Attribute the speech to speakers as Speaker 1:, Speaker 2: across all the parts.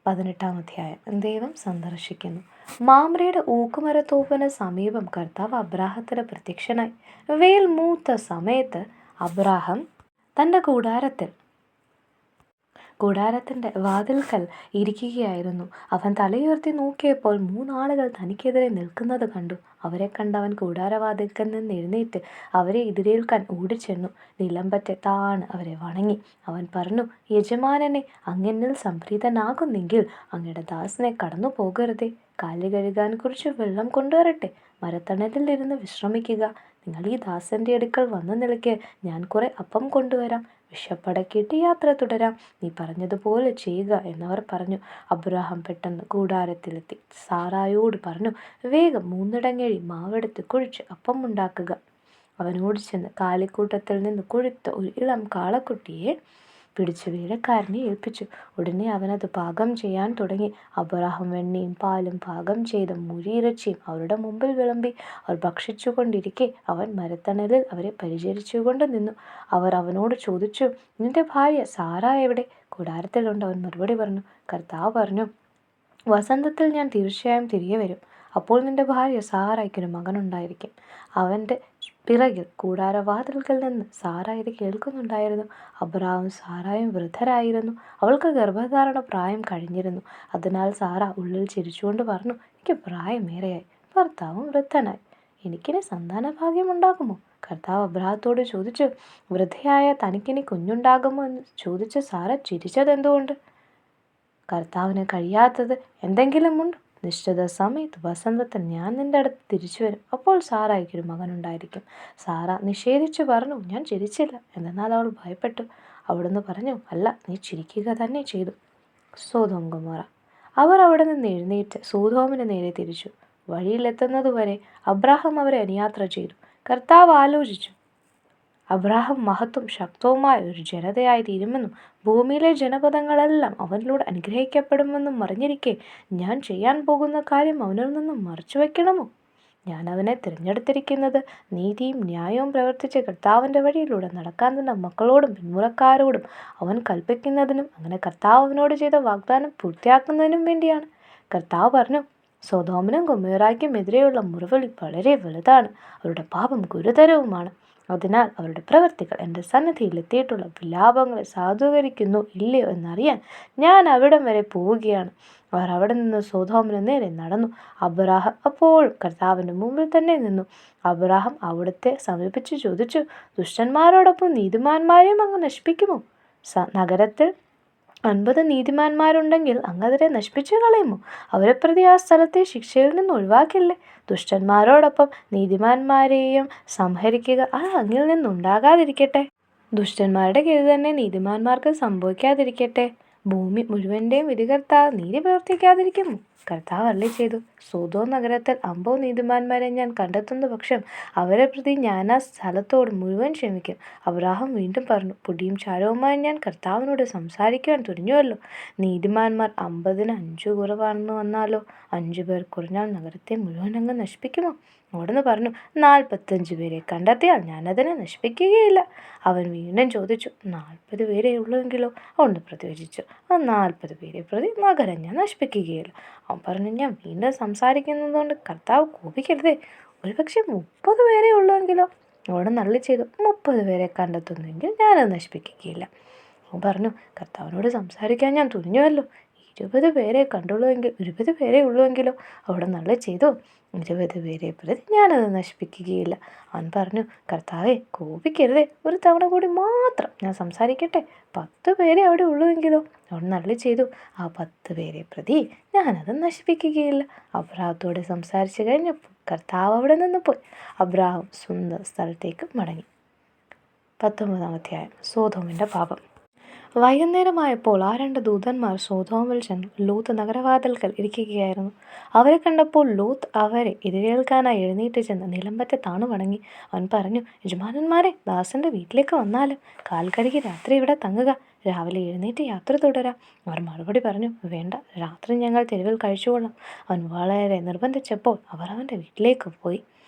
Speaker 1: 18-ാം അധ്യായം. ദൈവം സന്ദർശിക്കുന്നു. മാമ്രയുടെ ഊക്കുമരത്തോപ്പിന് സമീപം കർത്താവ് അബ്രാഹത്തിന് പ്രത്യക്ഷനായി. വെയിൽ മൂത്ത സമയത്ത് അബ്രാഹം തൻ്റെ കൂടാരത്തിൻ്റെ വാതിൽക്കൽ ഇരിക്കുകയായിരുന്നു. അവൻ തലയുയർത്തി നോക്കിയപ്പോൾ 3 ആളുകൾ തനിക്കെതിരെ നിൽക്കുന്നത് കണ്ടു. അവരെ കണ്ട് അവൻ കൂടാരവാതിൽക്കൽ നിന്ന് എഴുന്നേറ്റ് അവരെ എതിരേൽക്കാൻ ഓടിച്ചെന്നു. നിലംപറ്റെ താണ് അവരെ വണങ്ങി. അവൻ പറഞ്ഞു, യജമാനനെ, അങ്ങെന്നിൽ സംപ്രീതനാകുന്നെങ്കിൽ അങ്ങയുടെ ദാസനെ കടന്നു പോകരുതേ. കാല് കഴുകാൻ കുറച്ച് വെള്ളം കൊണ്ടുവരട്ടെ. മരത്തണലിൽ ഇരുന്ന് വിശ്രമിക്കുക. നിങ്ങൾ ഈ ദാസൻ്റെ അടുക്കൽ വന്ന നിലയ്ക്ക് ഞാൻ കുറെ അപ്പം കൊണ്ടുവരാം. വിശപ്പടക്കിയിട്ട് യാത്ര തുടരാം. നീ പറഞ്ഞതുപോലെ ചെയ്യുക എന്നവർ പറഞ്ഞു. അബ്രാഹാം പെട്ടെന്ന് കൂടാരത്തിലെത്തി സാറായോട് പറഞ്ഞു, വേഗം 3 ഇടങ്ങഴി മാവെടുത്ത് കുഴിച്ച് അപ്പം ഉണ്ടാക്കുക. അവനോട് ചെന്ന് കാലിക്കൂട്ടത്തിൽ നിന്ന് കൊഴുത്ത ഒരു ഇളം കാളക്കുട്ടിയെ പിടിച്ച് വേലക്കാരനെ ഏൽപ്പിച്ചു. ഉടനെ അവനത് പാകം ചെയ്യാൻ തുടങ്ങി. അബ്രാഹാം വെണ്ണയും പാലും പാകം ചെയ്ത മുരിയിറച്ചിയും അവരുടെ മുമ്പിൽ വിളമ്പി. അവർ ഭക്ഷിച്ചു കൊണ്ടിരിക്കെ അവൻ മരത്തണലിൽ അവരെ പരിചരിച്ചുകൊണ്ട് നിന്നു. അവർ അവനോട് ചോദിച്ചു, നിന്റെ ഭാര്യ സാറ എവിടെ? കൂടാരത്തിലുണ്ട്, അവൻ മറുപടി പറഞ്ഞു. കർത്താവ് പറഞ്ഞു, വസന്തത്തിൽ ഞാൻ തീർച്ചയായും തിരികെ വരും. അപ്പോൾ നിന്റെ ഭാര്യ സാറായ്ക്കൊരു മകനുണ്ടായിരിക്കും. അവൻ്റെ പിറകിൽ കൂടാരവാതിൽക്കൽ നിന്ന് സാറ ഇത് കേൾക്കുന്നുണ്ടായിരുന്നു. അബ്രാഹാം സാറായും വൃദ്ധരായിരുന്നു. അവൾക്ക് ഗർഭധാരണ പ്രായം കഴിഞ്ഞിരുന്നു. അതിനാൽ സാറ ഉള്ളിൽ ചിരിച്ചുകൊണ്ട് പറഞ്ഞു, എനിക്ക് പ്രായമേറെയായി, ഭർത്താവും വൃദ്ധനായി. എനിക്കിനി സന്താനഭാഗ്യം ഉണ്ടാകുമോ? കർത്താവ് അബ്രാഹത്തോട് ചോദിച്ചു, വൃദ്ധയായ തനിക്കിനി കുഞ്ഞുണ്ടാകുമോ എന്ന് ചോദിച്ച് സാറ ചിരിച്ചതെന്തുകൊണ്ട്? കർത്താവിന് കഴിയാത്തത് എന്തെങ്കിലുമുണ്ടോ? നിശ്ചിത സമയത്ത് വസന്തത്തിൽ ഞാൻ നിന്റെ അടുത്ത് തിരിച്ചു വരും. അപ്പോൾ സാറായ്ക്കൊരു മകനുണ്ടായിരിക്കും. സാറ നിഷേധിച്ചു പറഞ്ഞു, ഞാൻ ചിരിച്ചില്ല. എന്നാൽ അവൾ ഭയപ്പെട്ടു. അവിടുന്ന് പറഞ്ഞു, അല്ല, നീ ചിരിക്കുക തന്നെ ചെയ്തു. Sodom Gomorrah. അവർ അവിടെ നിന്ന് എഴുന്നേറ്റ് സോദോമിന് നേരെ തിരിച്ചു. വഴിയിലെത്തുന്നതുവരെ അബ്രാഹാം അവരെ അനുയാത്ര ചെയ്തു. കർത്താവ് ആലോചിച്ചു, അബ്രാഹാം മഹത്വം ശക്തവുമായ ഒരു ജനതയായി തീരുമെന്നും ഭൂമിയിലെ ജനപദങ്ങളെല്ലാം അവനിലൂടെ അനുഗ്രഹിക്കപ്പെടുമെന്നും അറിഞ്ഞിരിക്കെ ഞാൻ ചെയ്യാൻ പോകുന്ന കാര്യം അവനിൽ നിന്നും മറച്ചു വയ്ക്കണമോ? ഞാൻ അവനെ തിരഞ്ഞെടുത്തിരിക്കുന്നത് നീതിയും ന്യായവും പ്രവർത്തിച്ച് കർത്താവിൻ്റെ വഴിയിലൂടെ നടക്കാൻ തൻ്റെ മക്കളോടും പിന്മുറക്കാരോടും അവൻ കൽപ്പിക്കുന്നതിനും അങ്ങനെ കർത്താവ് അവനോട് ചെയ്ത വാഗ്ദാനം പൂർത്തിയാക്കുന്നതിനും വേണ്ടിയാണ്. കർത്താവ് പറഞ്ഞു, സൊദോമിനും ഗൊമോറായ്ക്കും എതിരെയുള്ള മുറവിളി വളരെ വലുതാണ്. അവരുടെ പാപം ഗുരുതരവുമാണ്. അതിനാൽ അവരുടെ പ്രവൃത്തികൾ എൻ്റെ സന്നിധിയിൽ എത്തിയിട്ടുള്ള വിലാപങ്ങളെ സാധൂകരിക്കുന്നു ഇല്ലയോ എന്നറിയാൻ ഞാൻ അവിടം വരെ പോവുകയാണ്. അവർ അവിടെ നിന്ന് സൊദോമിന് നേരെ നടന്നു. അബ്രാഹാം അപ്പോഴും കർത്താവിൻ്റെ മുമ്പിൽ തന്നെ നിന്നു. അബ്രാഹാം അവിടുത്തെ സമീപിച്ച് ചോദിച്ചു, ദുഷ്ടന്മാരോടൊപ്പം നീതിമാന്മാരെയും അങ്ങ് നശിപ്പിക്കുമോ? നഗരത്തിൽ 50 നീതിമാന്മാരുണ്ടെങ്കിൽ അങ്ങതിരെ നശിപ്പിച്ചു കളയുമോ? അവരെ പ്രതി ആ സ്ഥലത്തെ ശിക്ഷയിൽ നിന്ന് ഒഴിവാക്കില്ലേ? ദുഷ്ടന്മാരോടൊപ്പം നീതിമാന്മാരെയും സംഹരിക്കുക അത് അങ്ങിൽ നിന്നുണ്ടാകാതിരിക്കട്ടെ. ദുഷ്ടന്മാരുടെ ഗതി തന്നെ നീതിമാന്മാർക്ക് സംഭവിക്കാതിരിക്കട്ടെ. ഭൂമി മുഴുവൻ്റെയും വിധികർത്താവ് നീതി പ്രവർത്തിക്കാതിരിക്കുമോ? കർത്താവ് അരുളി ചെയ്തു, സോദോം നഗരത്തിൽ 50 നീതിമാന്മാരെ ഞാൻ കണ്ടെത്തുന്ന പക്ഷം അവരെ പ്രതി ഞാൻ ആ സ്ഥലത്തോട് മുഴുവൻ ക്ഷമിക്കും. അബ്രാഹാം വീണ്ടും പറഞ്ഞു, പൊടിയും ചാരവുമായി ഞാൻ കർത്താവിനോട് സംസാരിക്കുവാൻ തുനിഞ്ഞുവല്ലോ. നീതിമാന്മാർ 50-ന് 5 കുറവാണെന്ന് വന്നാലോ? 5 പേർ കുറഞ്ഞാൽ നഗരത്തെ മുഴുവൻ അങ്ങ് നശിപ്പിക്കുമോ? അവിടുന്ന് പറഞ്ഞു, 45 പേരെ കണ്ടെത്തിയാൽ ഞാനതിനെ നശിപ്പിക്കുകയില്ല. അവൻ വീണ്ടും ചോദിച്ചു, 40 പേരെ ഉള്ളുവെങ്കിലോ? അവിടുന്ന് പ്രതിവചിച്ചു, 40 പേരെ പ്രതി നഗരം ഞാൻ നശിപ്പിക്കുകയില്ല. അവൻ പറഞ്ഞു, ഞാൻ വീണ്ടും സംസാരിക്കുന്നതുകൊണ്ട് കർത്താവ് കോപിക്കരുതേ. ഒരുപക്ഷെ 30 പേരെ ഉള്ളുവെങ്കിലോ? അവിടെ നള്ളി ചെയ്തു, 30 പേരെ കണ്ടെത്തുന്നെങ്കിൽ ഞാനത് നശിപ്പിക്കുകയില്ല. അവൻ പറഞ്ഞു, കർത്താവിനോട് സംസാരിക്കാൻ ഞാൻ തുനിഞ്ഞുവല്ലോ. 20 പേരെ കണ്ടുള്ളൂവെങ്കിൽ 20 പേരെ ഉള്ളുവെങ്കിലോ? അവിടെ നള്ളി ചെയ്തു, 20 പേരെ പ്രതി ഞാനത് നശിപ്പിക്കുകയില്ല. അവൻ പറഞ്ഞു, കർത്താവെ, കോപിക്കരുതേ. ഒരു തവണ കൂടി മാത്രം ഞാൻ സംസാരിക്കട്ടെ. 10 പേരെ അവിടെ ഉള്ളുവെങ്കിലോ? അവൻ നള്ളി ചെയ്തു, ആ 10 പേരെ പ്രതി ഞാനത് നശിപ്പിക്കുകയില്ല. അബ്രാഹത്തോട് സംസാരിച്ചു കഴിഞ്ഞപ്പോൾ കർത്താവ് അവിടെ നിന്ന് പോയി. അബ്രാഹാം സ്വന്തം സ്ഥലത്തേക്ക് മടങ്ങി. 19-ാം അധ്യായം. സോദോമിൻ്റെ പാപം. വൈകുന്നേരമായപ്പോൾ ആ 2 ദൂതന്മാർ സോദോമിൽ ചെന്നു. ലോത്ത് നഗരവാതിൽക്കൽ ഇരിക്കുകയായിരുന്നു. അവരെ കണ്ടപ്പോൾ ലോത്ത് അവരെ എതിരേൽക്കാനായി എഴുന്നേറ്റ് ചെന്ന് നിലംപറ്റെ താണു വണങ്ങി. അവൻ പറഞ്ഞു, യജമാനന്മാരെ, ദാസൻ്റെ വീട്ടിലേക്ക് വന്നാലും കാൽ കഴുകി രാത്രി ഇവിടെ തങ്ങുക. രാവിലെ എഴുന്നേറ്റ് യാത്ര തുടരാം. അവർ മറുപടി പറഞ്ഞു, വേണ്ട, രാത്രി ഞങ്ങൾ തെരുവിൽ കഴിച്ചുകൊള്ളാം. അവൻ വളരെ നിർബന്ധിച്ചപ്പോൾ അവർ അവൻ്റെ വീട്ടിലേക്ക് പോയി.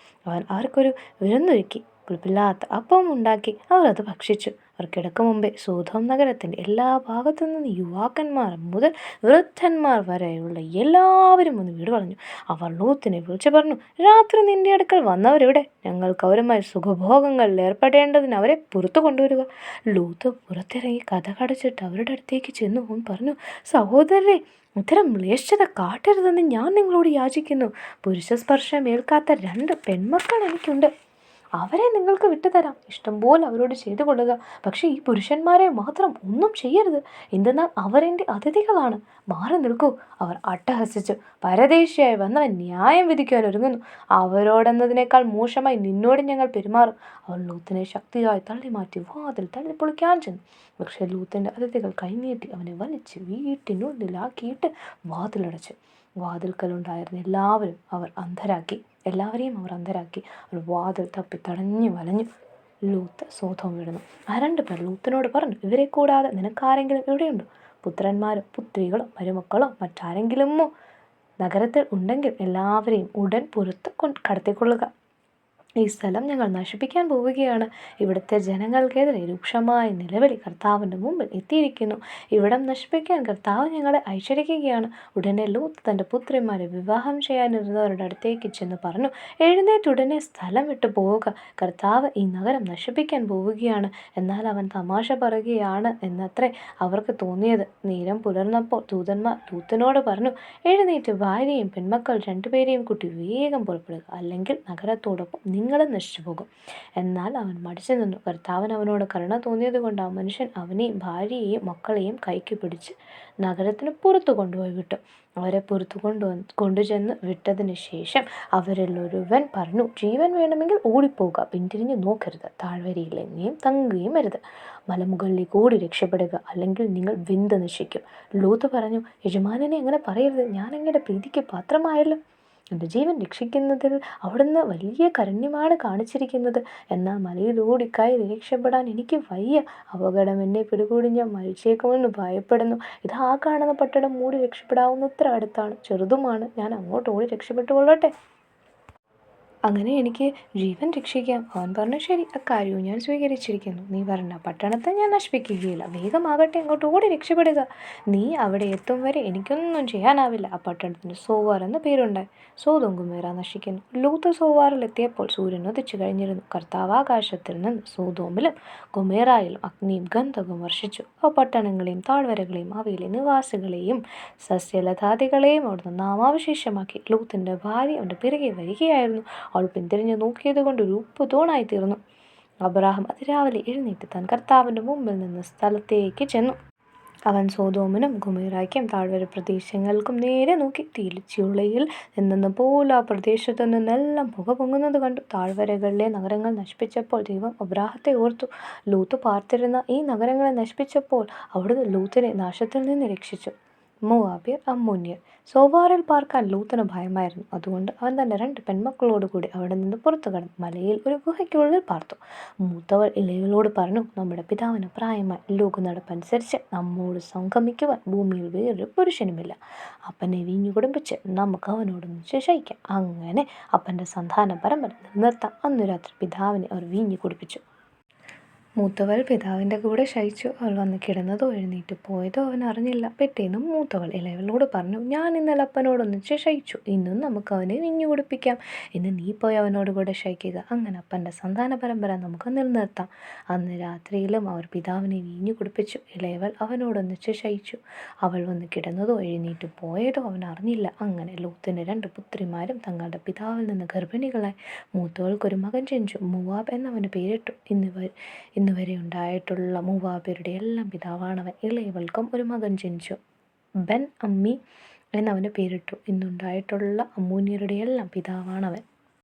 Speaker 1: അവൻ അവർക്കൊരു വിരുന്നൊരുക്കി. പുളിപ്പില്ലാത്ത അപ്പവും ഉണ്ടാക്കി അവർ അത് ഭക്ഷിച്ചു. അവർ കിടക്കും മുമ്പേ സോദോം നഗരത്തിൻ്റെ എല്ലാ ഭാഗത്തു നിന്ന് യുവാക്കന്മാർ മുതൽ വൃദ്ധന്മാർ വരെയുള്ള എല്ലാവരും ഒന്ന് വീട് കളഞ്ഞു. അവർ ലൂത്തിനെ വിളിച്ചു പറഞ്ഞു, രാത്രി നിന്റെ അടുക്കൽ വന്നവരെവിടെ? ഞങ്ങൾക്ക് അവരുമായി സുഖഭോഗങ്ങളിൽ ഏർപ്പെടേണ്ടതിന് അവരെ പുറത്തു കൊണ്ടുവരിക. ലൂത്ത് പുറത്തിറങ്ങി കതകടച്ചിട്ട് അവരുടെ അടുത്തേക്ക് ചെന്നു. അവൻ പറഞ്ഞു, സഹോദരരെ, ഇത്തരം മ്ലേച്ഛത കാട്ടരുതെന്ന് ഞാൻ നിങ്ങളോട് യാചിക്കുന്നു. പുരുഷ സ്പർശം ഏൽക്കാത്ത 2 പെൺമക്കൾ എനിക്കുണ്ട്. അവരെ നിങ്ങൾക്ക് വിട്ടുതരാം. ഇഷ്ടംപോലെ അവരോട് ചെയ്തു കൊള്ളുക. പക്ഷേ ഈ പുരുഷന്മാരെ മാത്രം ഒന്നും ചെയ്യരുത്. എന്തെന്നാൽ അവരെൻ്റെ അതിഥികളാണ്. മാറി നിൽക്കൂ. അവർ അട്ടഹസിച്ചു. പരദേശിയായി വന്നവൻ ന്യായം വിധിക്കുവാൻ ഒരുങ്ങുന്നു. അവരോടെന്നതിനേക്കാൾ മോശമായി നിന്നോട് ഞങ്ങൾ പെരുമാറും. അവൾ ലൂത്തിനെ ശക്തിയായി തള്ളിമാറ്റി വാതിൽ തള്ളിപ്പൊളിക്കാൻ ചെന്നു. പക്ഷേ ലൂത്തിൻ്റെ അതിഥികൾ കൈനീട്ടി അവനെ വലിച്ച് വീട്ടിനുള്ളിലാക്കിയിട്ട് വാതിലടച്ചു. വാതിൽക്കലുണ്ടായിരുന്ന എല്ലാവരെയും അവർ അന്ധരാക്കി. അവർ വാതിൽ തപ്പി തടഞ്ഞു വലഞ്ഞു. ലൂത്ത് സോദോം വിടുന്നു. ആ 2 പേർ ലൂത്തിനോട് പറഞ്ഞു, ഇവരെ കൂടാതെ നിനക്കാരെങ്കിലും ഇവിടെയുണ്ടോ? പുത്രന്മാരോ പുത്രികളോ മരുമക്കളോ മറ്റാരെങ്കിലുമോ നഗരത്തിൽ ഉണ്ടെങ്കിൽ എല്ലാവരെയും ഉടൻ പുറത്ത് കടത്തിക്കൊള്ളുക. ഈ സ്ഥലം ഞങ്ങൾ നശിപ്പിക്കാൻ പോവുകയാണ്. ഇവിടുത്തെ ജനങ്ങൾക്കെതിരെ രൂക്ഷമായ നിലവിളി കർത്താവിൻ്റെ മുമ്പിൽ എത്തിയിരിക്കുന്നു. ഇവിടം നശിപ്പിക്കാൻ കർത്താവ് ഞങ്ങളെ അയച്ചിരിക്കുകയാണ്. ഉടനെ ലൂത്ത് തൻ്റെ പുത്രിമാരെ വിവാഹം ചെയ്യാനിരുന്നവരുടെ അടുത്തേക്ക് ചെന്ന് പറഞ്ഞു, എഴുന്നേറ്റുടനെ സ്ഥലം വിട്ടു പോവുക. കർത്താവ് ഈ നഗരം നശിപ്പിക്കാൻ പോവുകയാണ്. എന്നാൽ അവൻ തമാശ പറയുകയാണ് എന്നത്രേ അവർക്ക് തോന്നിയത്. നേരം പുലർന്നപ്പോൾ ദൂതന്മാർ ലൂത്തിനോട് പറഞ്ഞു, എഴുന്നേറ്റ് ഭാര്യയും പെൺമക്കൾ 2 പേരെയും കൂട്ടി വേഗം പുറപ്പെടുക, അല്ലെങ്കിൽ നഗരത്തോടൊപ്പം നിങ്ങളും നശിച്ചു പോകും. എന്നാൽ അവൻ മടിച്ചു നിന്നു. കർത്താവിന് അവനോട് കരുണ തോന്നിയത് കൊണ്ട് ആ മനുഷ്യൻ അവനെയും ഭാര്യയെയും മക്കളെയും കൈക്ക് പിടിച്ച് നഗരത്തിന് പുറത്തു കൊണ്ടുപോയി വിട്ടു. അവരെ പുറത്തു കൊണ്ടുചെന്ന് വിട്ടതിന് ശേഷം അവരിൽ ഒരുവൻ പറഞ്ഞു, ജീവൻ വേണമെങ്കിൽ ഓടിപ്പോവുക, പിന്തിരിഞ്ഞ് നോക്കരുത്, താഴ്വരയിൽ എങ്ങനെയും തങ്ങുകയും അരുത്. മലമുകളിലേക്ക് ഓടി രക്ഷപ്പെടുക, അല്ലെങ്കിൽ നിങ്ങൾ വെന്ത് നശിക്കും. ലൂത്ത് പറഞ്ഞു, യജമാനനെ അങ്ങനെ പറയരുത്. ഞാൻ അങ്ങയുടെ പ്രീതിക്ക് പാത്രമായല്ലോ. എൻ്റെ ജീവൻ രക്ഷിക്കുന്നതിൽ അവിടുന്ന് വലിയ കാരുണ്യമാണ് കാണിച്ചിരിക്കുന്നത്. എന്നാൽ മലയിലൂടെ കയറി രക്ഷപ്പെടാൻ എനിക്ക് വയ്യ. അപകടം എന്നെ പിടികൂടി ഞാൻ മരിച്ചേക്കുമെന്ന് ഭയപ്പെടുന്നു. ഇത് ആ കാണുന്ന പട്ടണം മൂടി രക്ഷപ്പെടാവുന്നത്ര അടുത്താണ്, ചെറുതുമാണ്. ഞാൻ അങ്ങോട്ട് ഓടി രക്ഷപ്പെട്ടുകൊള്ളട്ടെ. അങ്ങനെ എനിക്ക് ജീവൻ രക്ഷിക്കാം. അവൻ പറഞ്ഞു, ശരി, അക്കാര്യവും ഞാൻ സ്വീകരിച്ചിരിക്കുന്നു. നീ പറഞ്ഞ പട്ടണത്തെ ഞാൻ നശിപ്പിക്കുകയില്ല. വേഗമാകട്ടെ, അങ്ങോട്ട് ഓടി രക്ഷപ്പെടുക. നീ അവിടെ എത്തും വരെ എനിക്കൊന്നും ചെയ്യാനാവില്ല. ആ പട്ടണത്തിന് സോവാർ എന്ന പേരുണ്ടായി. സോദോം ഗൊമോറ നശിക്കുന്നു. ലൂത്ത് സോവാറിലെത്തിയപ്പോൾ സൂര്യൻ ഉദിച്ചു കഴിഞ്ഞിരുന്നു. കർത്താവ് ആകാശത്തിൽ നിന്ന് സോദോമിലും ഗൊമോറായിലും അഗ്നിയും ഗന്ധകവും വർഷിച്ചു. ആ പട്ടണങ്ങളെയും താഴ്വരകളെയും അവയിലെ നിവാസികളെയും സസ്യലതാദികളെയും അവിടുന്ന് നാമാവശേഷമാക്കി. ലൂത്തിൻ്റെ ഭാര്യ അവൻ്റെ പിറകെ വരികയായിരുന്നു. അവൾ പിന്തിരിഞ്ഞു നോക്കിയത് കൊണ്ട് ഒരു ഉപ്പ് തൂണായി തീർന്നു. അബ്രാഹാം അതിരാവിലെ എഴുന്നേറ്റ് താൻ കർത്താവിൻ്റെ മുമ്പിൽ നിന്ന് സ്ഥലത്തേക്ക് ചെന്നു. അവൻ സോദോമിനും ഗൊമോറായ്ക്കും താഴ്വര പ്രദേശങ്ങൾക്കും നേരെ നോക്കി. തീച്ചുളയിൽ നിന്നെന്ന പോലെ ആ പ്രദേശത്തു നിന്നെല്ലാം പുക പൊങ്ങുന്നത് കണ്ടു. താഴ്വരകളിലെ നഗരങ്ങൾ നശിപ്പിച്ചപ്പോൾ ദൈവം അബ്രാഹത്തെ ഓർത്തു. ലൂത്ത് പാർത്തിരുന്ന ഈ നഗരങ്ങളെ നശിപ്പിച്ചപ്പോൾ അവിടുന്ന് ലൂത്തിനെ നാശത്തിൽ നിന്ന് രക്ഷിച്ചു. മോവാബ്യർ, അമ്മോന്യർ. സോവാറിൽ പാർക്കാൻ ലൂത്തിന് ഭയമായിരുന്നു. അതുകൊണ്ട് അവൻ തൻ്റെ 2 പെൺമക്കളോടുകൂടി അവിടെ നിന്ന് പുറത്തു കടന്നു മലയിൽ ഒരു ഗുഹയ്ക്കുള്ളിൽ പാർത്തു. മൂത്തവൾ ഇളയവളോട് പറഞ്ഞു, നമ്മുടെ പിതാവിന് പ്രായമായി ലോകനടപ്പനുസരിച്ച് നമ്മോട് സംഗമിക്കുവാൻ ഭൂമിയിൽ വേറൊരു പുരുഷനുമില്ല. അപ്പനെ വീഞ്ഞു കുടിപ്പിച്ച് നമുക്ക് അവനോടൊന്നിച്ച് ശയിക്കാം. അങ്ങനെ അപ്പൻ്റെ സന്താന പരമ്പര നിലനിർത്താം. അന്നു രാത്രി പിതാവിനെ അവർ വീഞ്ഞു കുടിപ്പിച്ചു. മൂത്തവൾ പിതാവിൻ്റെ കൂടെ ശയിച്ചു. അവൾ വന്ന് കിടന്നതോ എഴുന്നേറ്റ് പോയതോ അവൻ അറിഞ്ഞില്ല. പിറ്റേന്നും മൂത്തവൾ ഇളയവളോട് പറഞ്ഞു, ഞാൻ ഇന്നലെ അപ്പനോടൊന്നിച്ച് ശയിച്ചു. ഇന്നും നമുക്ക് അവനെ വീഞ്ഞു കുടിപ്പിക്കാം. ഇന്ന് നീ പോയി അവനോട് കൂടെ ശയിക്കുക. അങ്ങനെ അപ്പൻ്റെ സന്താന പരമ്പര നമുക്ക് നിലനിർത്താം. അന്ന് രാത്രിയിലും അവർ പിതാവിനെ വീഞ്ഞു കുടിപ്പിച്ചു. ഇളയവൾ അവനോടൊന്നിച്ച് ശയിച്ചു. അവൾ വന്ന് കിടന്നതോ എഴുന്നേറ്റ് പോയതോ അവൻ അറിഞ്ഞില്ല. അങ്ങനെ ലൂത്തിൻ്റെ 2 പുത്രിമാരും തങ്ങളുടെ പിതാവിൽ നിന്ന് ഗർഭിണികളായി. മൂത്തവൾക്കൊരു മകൻ ജനിച്ചു. മോവാബ് എന്നവന് പേരിട്ടു. ഇന്നുവരെ ഉണ്ടായിട്ടുള്ള മൂവാബ്യരുടെ എല്ലാം പിതാവാണവൻ. ഇളയവൾക്കും ഒരു മകൻ ജനിച്ചു. ബെൻ അമ്മി എന്നവന് പേരിട്ടു. ഇന്നുണ്ടായിട്ടുള്ള അമ്മൂന്യരുടെ എല്ലാം പിതാവാണവൻ.